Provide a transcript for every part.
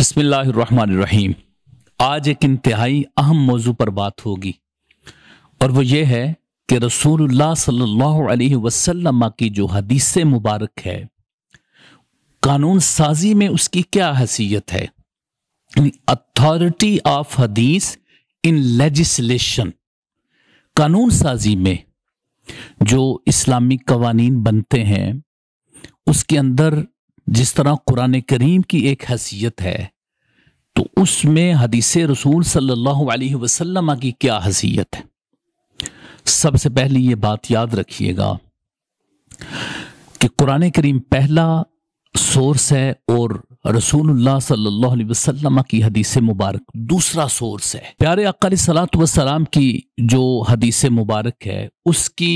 बिस्मिल्लाहिर्रहमानिर्रहीम। आज एक इंतहाई अहम मौजू पर बात होगी और वो ये है कि रसूलुल्लाह सल्लल्लाहु अलैहि वसल्लम की जो हदीस मुबारक है, कानून साजी में उसकी क्या हैसियत है। अथॉरिटी ऑफ हदीस इन लेजिस्लेशन, कानून साजी में जो इस्लामी कवानीन बनते हैं उसके अंदर जिस तरह कुरान करीम की एक हैसियत है, तो उसमें हदीस रसूल सल्लल्लाहु अलैहि वसल्लम की क्या हैसियत है। सबसे पहले ये बात याद रखिएगा कि कुरान करीम पहला सोर्स है और रसूलुल्लाह सल्लल्लाहु अलैहि वसल्लम की हदीस मुबारक दूसरा सोर्स है। प्यारे आका अलैहिस्सलातु वस्सलाम की जो हदीस मुबारक है उसकी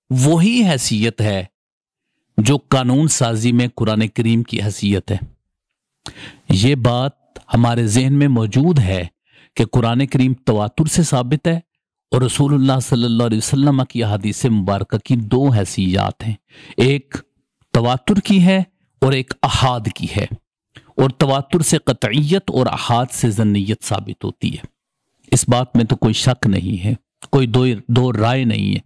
वही हैसियत है जो कानून साजी में कुरान करीम की हैसियत है। ये बात हमारे जहन में मौजूद है कि कुरान करीम तवातुर से साबित है और रसूलुल्लाह सल्लल्लाहु अलैहि वसल्लम की हदीस मुबारक की दो हैसियत हैं, एक तवातुर की है और एक अहाद की है। और तवातुर से कतईयत और अहाद से ज़न्नियत साबित होती है। इस बात में तो कोई शक नहीं है, कोई दो राय नहीं है।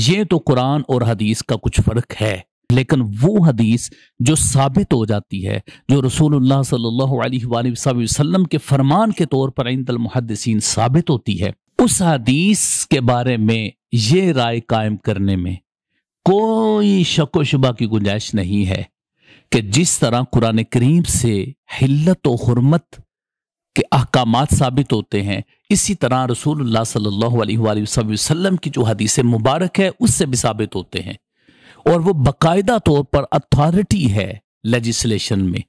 ये तो कुरान और हदीस का कुछ फर्क है, लेकिन वो हदीस जो साबित हो जाती है, जो रसूलुल्लाह सल्लल्लाहु अलैहि वसल्लम के फरमान के तौर पर इंदल मुहद्दिसीन साबित होती है, उस हदीस के बारे में ये राय कायम करने में कोई शक व शुबा की गुंजाइश नहीं है कि जिस तरह कुरान करीम से हिल्लत व हुर्मत के अहकामात साबित होते हैं, इसी तरह रसूलुल्लाह सल्लल्लाहु अलैहि वसल्लम की जो हदीस मुबारक है उससे भी साबित होते हैं। और वो बाकायदा तौर पर अथॉरिटी है लेजिस्लेशन में।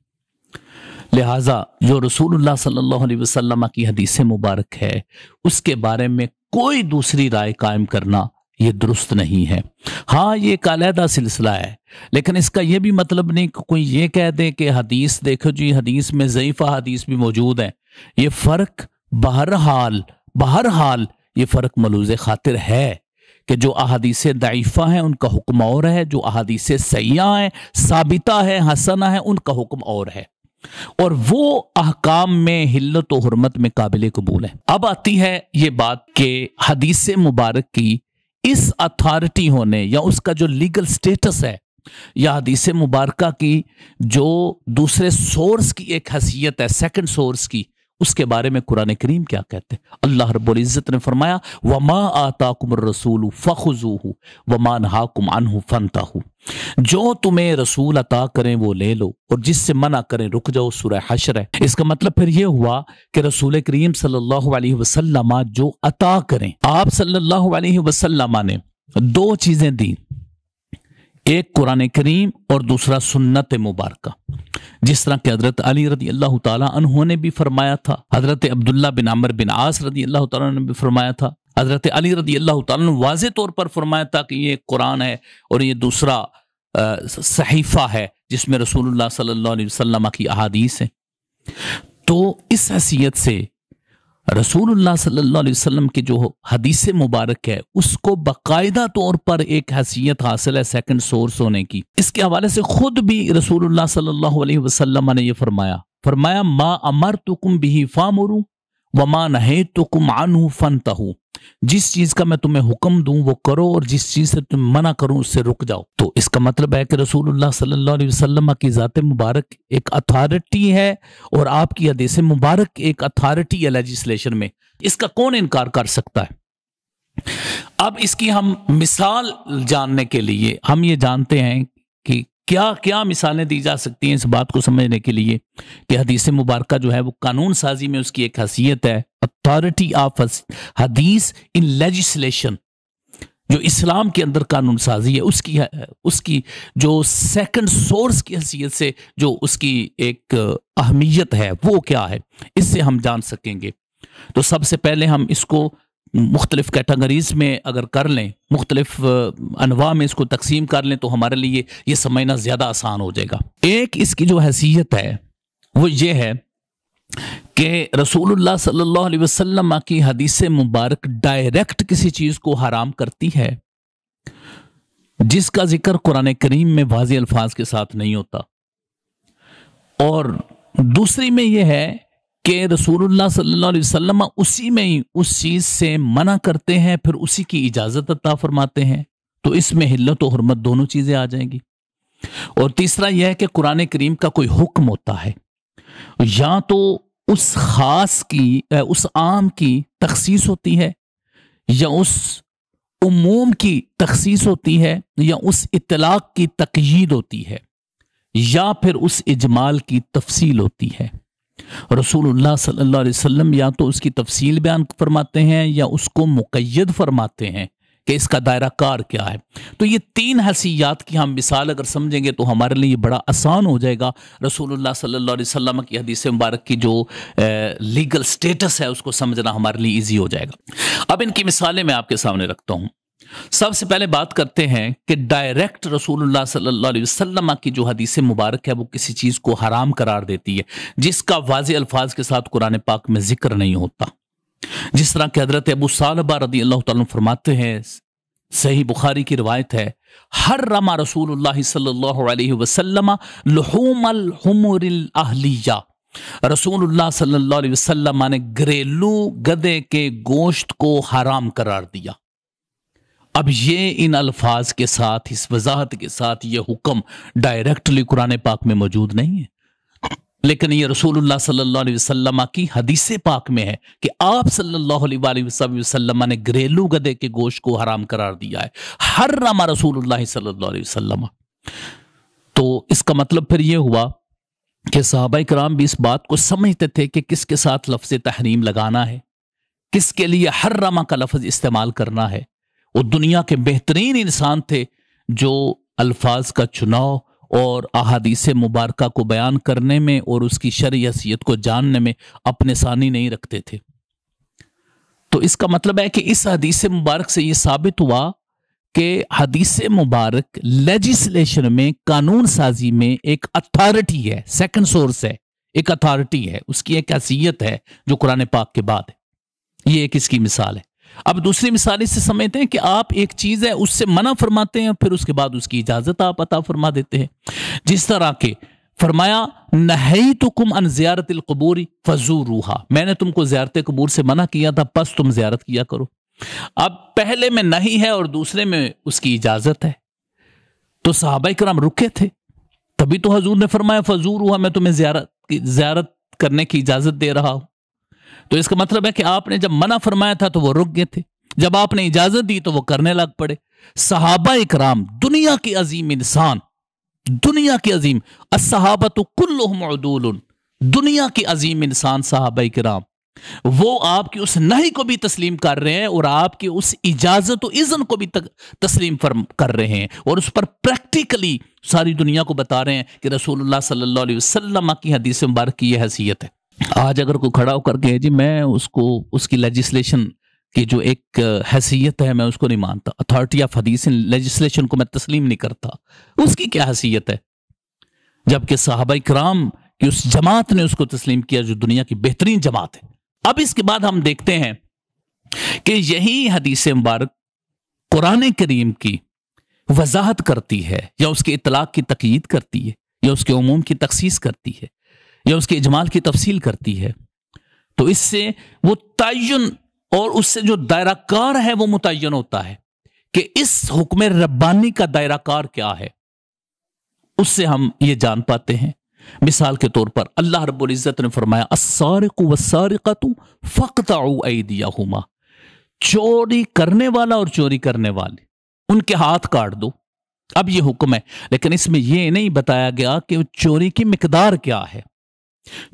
लिहाजा जो रसूलुल्लाह सल्लल्लाहु अलैहि वसल्लम की हदीस मुबारक है उसके बारे में कोई दूसरी राय कायम करना ये दुरुस्त नहीं है। हाँ, ये एक अलहदा सिलसिला है, लेकिन इसका ये भी मतलब नहीं कि कोई ये कह दे कि हदीस देखो जी, हदीस में ज़ईफ़ा हदीस भी मौजूद है। ये फ़र्क बहरहाल ये फ़र्क मलूज़ खातिर है कि जो अहादीस दाइफा हैं उनका हुक्म और है, जो अहादीस सैया हैं, साबिता है, हसना है, उनका हुक्म और है। और वो अहकाम में हिल्लत व हुर्मत में काबिल कबूल है। अब आती है ये बात कि हदीस मुबारक की इस अथॉरिटी होने या उसका जो लीगल स्टेटस है, या हदीस मुबारक की जो दूसरे सोर्स की एक हैसियत है, सेकंड सोर्स की, उसके बारे में कुरान करीम क्या कहते हैं। अल्लाह रब्बुल इज्जत ने फरमाया, वमा आताकुमुर रसूलु फखुजूहु वमा नहाकुम अन्हु फंतहु। जो तुम्हें रसूल अता करें वो ले लो और जिससे मना करें रुक जाओ। सूरह हश्र है। इसका मतलब फिर ये हुआ कि रसूल करीम सल्लल्लाहु अलैहि वसल्लम जो अता करें, आप सल्लल्लाहु अलैहि वसल्लम ने दो चीजें दी, एक कुरान करीम और दूसरा सुन्नत मुबारक। जिस तरह के हजरत अली रदी अल्लाह ताला अन्हु ने भी फरमाया था, हजरत अब्दुल्ला बिन अमर बिन आस रदी अल्लाह ताला ने भी फरमाया था, हजरत अली रदी अल्लाह ताला ने वाज़े तौर पर फरमाया था कि ये कुरान है और ये दूसरा सहीफा है जिसमें रसूलुल्लाह सल्लल्लाहु अलैहि वसल्लम की अहादीस है। तो इस हैसियत से रसूलुल्लाह सल्लल्लाहु अलैहि वसल्लम की जो हदीस मुबारक है उसको बाकायदा तौर पर एक हैसियत हासिल है सेकंड सोर्स होने की। इसके हवाले से खुद भी रसूलुल्लाह सल्लल्लाहु अलैहि वसल्लम ने यह फरमाया मा अमरतुकुम बिही फामुरु वमा नहैतुकुम अन्हु फंतहु। जिस चीज का मैं तुम्हें हुक्म दूं वो करो और जिस चीज से तुम मना करूं उससे रुक जाओ। तो इसका मतलब है कि रसूलुल्लाह सल्लल्लाहु अलैहि वसल्लम की ज़ात मुबारक एक अथॉरिटी है और आपकी हदीस मुबारक एक अथॉरिटी है लेजिस्लेशन में। इसका कौन इनकार कर सकता है। अब इसकी हम मिसाल जानने के लिए हम ये जानते हैं कि क्या क्या मिसालें दी जा सकती हैं इस बात को समझने के लिए कि हदीस मुबारक जो है वो कानून साजी में उसकी एक हैसियत है, अथॉरिटी ऑफ हदीस इन लेजिस्लेशन। जो इस्लाम के अंदर कानून साजी है उसकी जो सेकंड सोर्स की हैसियत से जो उसकी एक अहमियत है वो क्या है, इससे हम जान सकेंगे। तो सबसे पहले हम इसको मुख्तलिफ कैटेगरीज में अगर कर लें, मुख्तलिफ अनवा में इसको तकसीम कर लें तो हमारे लिए ये समझना ज़्यादा आसान हो जाएगा। एक इसकी जो हैसियत है वो ये है कि रसूलुल्लाह सल्लल्लाहु अलैहि वसल्लम की हदीस मुबारक डायरेक्ट किसी चीज़ को हराम करती है जिसका जिक्र कुरान करीम में वाज़ेह अल्फाज के साथ नहीं होता, और दूसरी में यह है कि रसूलुल्लाह सल्लल्लाहु अलैहि वसल्लम उसी में ही उस चीज से मना करते हैं, फिर उसी की इजाजत अता फरमाते हैं, तो इसमें हिल्लत और हुर्मत दोनों चीजें आ जाएंगी। और तीसरा यह है कि कुरान करीम का कोई हुक्म होता है, या तो उस खास की उस आम की तखसीस होती है, या उस उमूम की तखसीस होती है, या उस इतलाक की तकयीद होती है, या फिर उस इजमाल की तफसील होती है। रसूलुल्लाह सल्लल्लाहु अलैहि वसल्लम या तो उसकी तफसील बयान फरमाते हैं या उसको मुक़य्यद फरमाते हैं कि इसका दायरा कार क्या है। तो ये तीन हसीयात की हम मिसाल अगर समझेंगे तो हमारे लिए बड़ा आसान हो जाएगा रसूलुल्लाह सल्लल्लाहु अलैहि वसल्लम की हदीस मुबारक की जो लीगल स्टेटस है उसको समझना हमारे लिए ईजी हो जाएगा। अब इनकी मिसालें मैं आपके सामने रखता हूँ। सबसे पहले बात करते हैं कि डायरेक्ट रसूलुल्लाह सल्लल्लाहु अलैहि वसल्लम की जो हदीस मुबारक है वो किसी चीज को हराम करार देती है जिसका वाज़ेह अल्फाज के साथ कुरान पाक में जिक्र नहीं होता। जिस तरह के हजरत अबू सालबा रदी अल्लाह ताला फरमाते हैं, सही बुखारी की रिवायत है, हर्रमा रसूलुल्लाह सल्लल्लाहु अलैहि वसल्लम लुहूमल हुमुरिल अहलिया, रसूलुल्लाह सल्लल्लाहु अलैहि वसल्लम ने घरेलू गधे के गोश्त को हराम करार दिया। अब ये इन अल्फाज के साथ, इस वजाहत के साथ ये हुक्म डायरेक्टली कुरान पाक में मौजूद नहीं है, लेकिन ये रसूलुल्लाह सल्लल्लाहु अलैहि वसल्लम की हदीस पाक में है कि आप सल्लल्लाहु अलैहि वसल्लम ने घरेलू गधे के गोश्त को हराम करार दिया है। हर्रमा रसूलुल्लाह सल्लल्लाहु अलैहि वसल्लम। तो इसका मतलब फिर ये हुआ कि सहाबाए किराम भी इस बात को समझते थे कि किसके साथ लफ्ज़ तहरीम लगाना है, किसके लिए हर्रमा का लफ्ज़ इस्तेमाल करना है। वो दुनिया के बेहतरीन इंसान थे जो अल्फाज का चुनाव और अहादीस मुबारका को बयान करने में और उसकी शरई हैसियत को जानने में अपने सानी नहीं रखते थे। तो इसका मतलब है कि इस हदीस मुबारक से यह साबित हुआ कि हदीस मुबारक लेजिस्लेशन में, कानून साजी में एक अथॉरिटी है, सेकंड सोर्स है, एक अथॉरिटी है, उसकी एक हैसियत है जो कुरान पाक के बाद है। ये एक इसकी मिसाल है। अब दूसरी मिसाल इससे समझते हैं कि आप एक चीज है उससे मना फरमाते हैं, फिर उसके बाद उसकी इजाजत आप अता फरमा देते हैं। जिस तरह के फरमाया, नहैतुकुम अन ज़ियारतिल क़ुबूरी फ़ज़ूरूहा, मैंने तुमको ज़ियारत कबूर से मना किया था, बस तुम ज़ियारत किया करो। अब पहले में नहीं है और दूसरे में उसकी इजाजत है, तो सहाबाए किराम रुके थे, तभी तो हजूर ने फरमाया फ़ज़ूरूहा, मैं तुम्हें ज़ियारत करने की इजाजत दे रहा हूं। तो इसका मतलब है कि आपने जब मना फरमाया था तो वो रुक गए थे, जब आपने इजाजत दी तो वो करने लग पड़े। सहाबाए किराम दुनिया के अजीम इंसान, दुनिया के अजीम, अस्सहाबतु कुल्लुहुम उदूलुन, दुनिया के अजीम इंसान सहाबाए किराम, वो आपकी उस नहीं को भी तस्लीम कर रहे हैं और आपकी उस इजाजत और इज़्न को भी तस्लीम कर रहे हैं और उस पर प्रैक्टिकली सारी दुनिया को बता रहे हैं कि रसूलुल्लाह सल्लल्लाहु अलैहि वसल्लम की हदीस मुबारक की यह हैसियत है। आज अगर कोई खड़ा होकर के जी मैं उसको, उसकी लेजिस्लेशन की जो एक हैसियत है मैं उसको नहीं मानता, अथॉरिटी ऑफ हदीस लेजिस्लेशन को मैं तस्लीम नहीं करता, उसकी क्या हैसियत है? जबकि सहाबाए किराम की उस जमात ने उसको तस्लीम किया जो दुनिया की बेहतरीन जमात है। अब इसके बाद हम देखते हैं कि यही हदीस मुबारक कुरान करीम की वजाहत करती है या उसके इतलाक की तकीद करती है या उसके उमूम की तखसीस करती है या उसके इजमाल की तफसील करती है। तो इससे वो तयन और उससे जो दायरा कार है वो मुतय्यन होता है कि इस हुक्म रब्बानी का दायरा कार क्या है, उससे हम ये जान पाते हैं। मिसाल के तौर पर अल्लाह रब्बुल इज्जत ने फरमाया, अस्सारिकु वस्सारिकतु फक़तउ ऐदियहुमा, चोरी करने वाला और चोरी करने वाले उनके हाथ काट दो। अब ये हुक्म है, लेकिन इसमें यह नहीं बताया गया कि चोरी की मिकदार क्या है,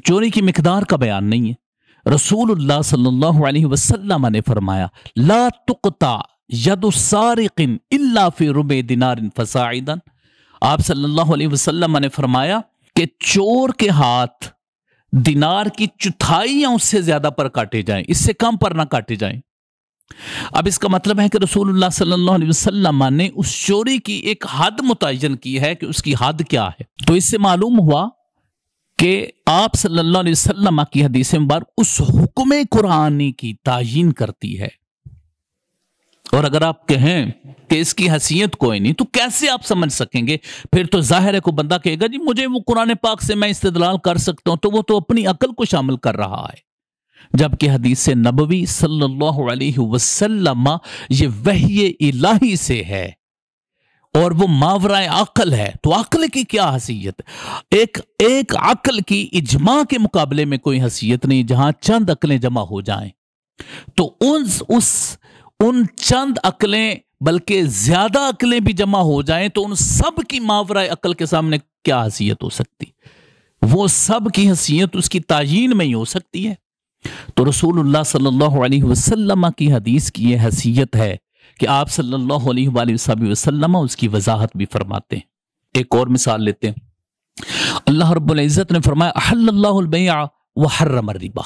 चोरी की मिकदार का बयान नहीं है। रसूलुल्लाह सल्लल्लाहु अलैहि वसल्लम ने फरमाया, ला तुक़ता यदु सारिकिन इल्ला फी रुबे दिनारिन फसाइदन, आप सल्लल्लाहु अलैहि वसल्लम ने फरमाया कि चोर के हाथ दिनार की चौथाई या उससे ज्यादा पर काटे जाएं, इससे कम पर ना काटे जाएं। अब इसका मतलब है कि रसूलुल्लाह सल्लल्लाहु अलैहि वसल्लम ने उस चोरी की एक हद मुतय्यन की है कि उसकी हद क्या है। तो इससे मालूम हुआ कि आप सल्लल्लाहु अलैहि वसल्लम की हदीस मुबारक उस हुक्म कुरानी की तायीन करती है اور اگر آپ کہیں کہ اس کی حیثیت کوئی نہیں تو کیسے آپ سمجھ سکیں گے؟ پھر تو ظاہر ہے کوئی بندہ کہے گا جی مجھے وہ قرآن پاک سے میں استدلال کر سکتا ہوں، تو وہ تو اپنی عقل کو شامل کر رہا ہے، جبکہ حدیث نبوی صلی اللہ علیہ وسلم یہ وحی الہی سے ہے اور وہ ماورائے عقل ہے، تو عقل کی کیا حیثیت؟ ایک عقل کی اجماع کے مقابلے میں کوئی حیثیت نہیں، جہاں چند عقلیں جمع ہو جائیں تو ان چند عقلیں بلکہ زیادہ عقلیں بھی جمع ہو جائیں تو ان سب کی ماورائے عقل کے سامنے کیا حیثیت ہو سکتی؟ وہ سب کی حیثیت اس کی تعیین میں ہی ہو سکتی ہے۔ تو رسول اللہ صلی اللہ علیہ وسلم کی حدیث کی یہ حیثیت ہے کہ آپ صلی اللہ علیہ وآلہ وسلم اس کی وضاحت بھی فرماتے ہیں۔ ایک اور مثال لیتے ہیں، اللہ رب العزت نے فرمایا احل اللہ البیع وحرم الربا،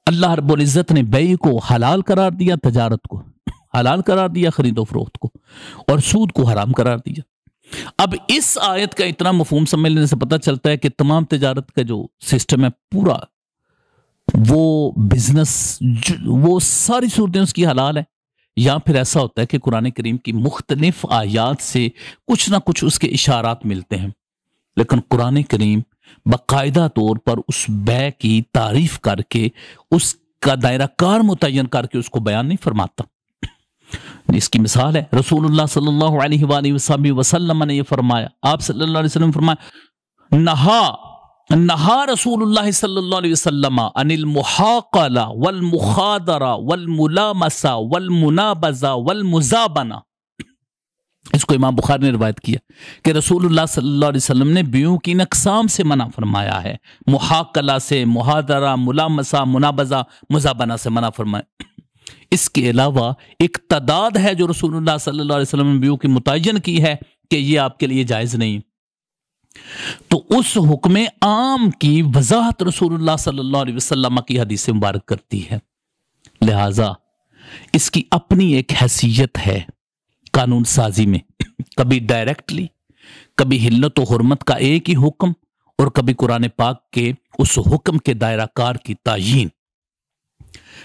اللہ رب العزت نے بیع کو حلال قرار دیا، تجارت کو حلال قرار دیا، خرید و فروخت کو، اور سود کو حرام قرار دیا۔ اب اس آیت کا اتنا مفہوم سمجھ لینے سے پتہ چلتا ہے کہ تمام تجارت کا جو سسٹم ہے پورا، وہ بزنس، وہ ساری صورتیں اس کی حلال ہے، یا پھر ایسا ہوتا ہے کہ قرآن کریم کی مختلف آیات سے کچھ نہ کچھ اس کے اشارات ملتے ہیں، لیکن قرآن کریم باقاعدہ طور پر اس بیع کی تعریف کر کے اس کا دائرہ کار متعین کر کے اس کو بیان نہیں فرماتا۔ اس کی مثال ہے رسول اللہ صلی اللہ علیہ وآلہ وسلم نے یہ فرمایا، آپ صلی اللہ علیہ وسلم نے فرمایا نہا رسول اللہ صلی اللہ علیہ وسلم عن المحاقلہ والمخادرہ والملامسہ والمنابزہ والمزابنہ۔ اس کو امام بخاری نے روایت کیا کہ رسول اللہ صلی اللہ علیہ وسلم نے بیعوں کی اقسام سے منع فرمایا ہے، محاقلہ سے، محاضرہ، ملامسہ، منابزہ، مزابنہ سے منع فرمایا۔ اس کے علاوہ ایک تعداد ہے جو رسول اللہ صلی اللہ علیہ وسلم نے بیعوں کی متعین کی ہے کہ یہ آپ کے لیے جائز نہیں، تو اس حکم عام کی وضاحت رسول اللہ صلی اللہ علیہ وسلم کی حدیث مبارک کرتی ہے، لہذا اس کی اپنی ایک حیثیت ہے قانون سازی میں، کبھی ڈائریکٹلی، کبھی حلت و حرمت کا ایک ہی حکم، اور کبھی قرآن پاک کے اس حکم کے دائرہ کار کی تعیین۔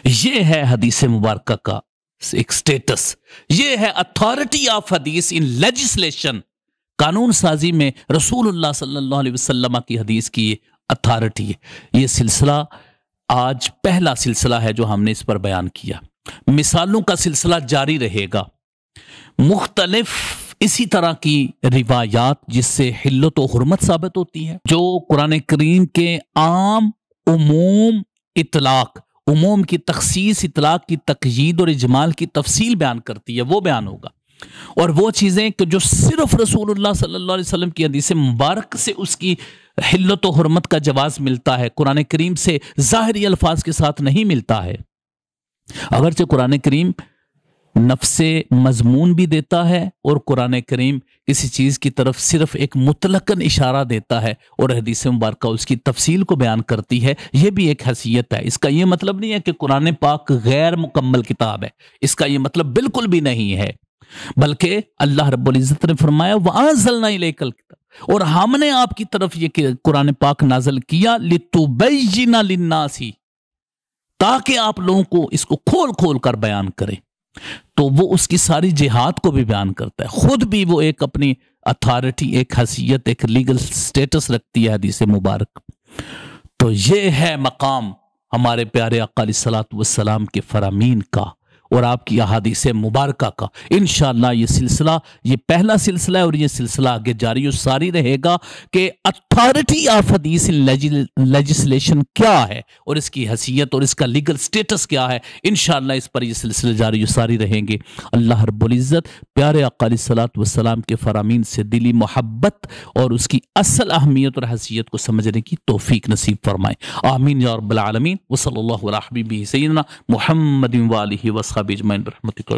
یہ ہے حدیث مبارکہ کا ایک سٹیٹس، یہ ہے اتھارٹی آف حدیث ان لیجسلیشن، قانون سازی میں رسول اللہ صلی اللہ علیہ وسلم کی حدیث کی اتھارٹی ہے۔ یہ سلسلہ آج پہلا سلسلہ ہے جو ہم نے اس پر بیان کیا، مثالوں کا سلسلہ جاری رہے گا، مختلف اسی طرح کی روایات جس سے حلت و حرمت ثابت ہوتی ہے، جو قرآن کریم کے عام عموم اطلاق، عموم کی تخصیص، اطلاق کی تقیید اور اجمال کی تفصیل بیان کرتی ہے، وہ بیان ہوگا، اور وہ چیزیں کہ جو صرف رسول اللہ صلی اللہ علیہ وسلم کی حدیث مبارک سے اس کی حلت و حرمت کا جواز ملتا ہے، قرآن کریم سے ظاہری الفاظ کے ساتھ نہیں ملتا ہے۔ اگرچہ قرآن کریم نفس مضمون بھی دیتا ہے اور قرآن کریم کسی چیز کی طرف صرف ایک مطلقاً اشارہ دیتا ہے اور حدیث مبارکہ اس کی تفصیل کو بیان کرتی ہے، یہ بھی ایک حیثیت ہے۔ اس کا یہ مطلب نہیں ہے کہ قرآن پاک غیر مکمل کتاب ہے، اس کا یہ مطلب بالکل بھی نہیں ہے، بلکہ اللہ رب العزت نے فرمایا وَأَنزَلْنَا إِلَيْكَ الْكِتَابَ، اور ہم نے آپ کی طرف یہ کہ قرآن پاک نازل کیا لِتُبَيِّنَ لِلنَّاسِ، تاکہ آپ لوگوں کو اس کو کھول کھول کر بیان کریں۔ تو وہ اس کی ساری جہاد کو بھی بیان کرتا ہے، خود بھی وہ ایک اپنی اتھارٹی، ایک حیثیت، ایک لیگل سٹیٹس رکھتی ہے حدیث مبارک۔ تو یہ ہے مقام ہمارے پیارے آقا علیہ الصلوۃ والسلام کے فرامین کا اور آپ کی احادیث مبارکہ کا۔ انشاءاللہ یہ سلسلہ، یہ پہلا سلسلہ ہے اور یہ سلسلہ آگے جاری و ساری رہے گا کہ اتھارٹی آف حدیث لیجسلیشن کیا ہے اور اس کی حیثیت اور اس کا لیگل سٹیٹس کیا ہے۔ انشاءاللہ اس پر یہ سلسلہ جاری و ساری رہیں گے۔ اللہ رب العزت پیارے آقا علیہ الصلوۃ والسلام کے فرامین سے دلی محبت اور اس کی اصل اہمیت اور حیثیت کو سمجھنے کی توفیق نصیب فرمائے، آمین یا رب العالمین۔ وصلی اللہ علی حبیبہ سیدنا محمد وآلہ وصحبہ اجمعین برحمتک۔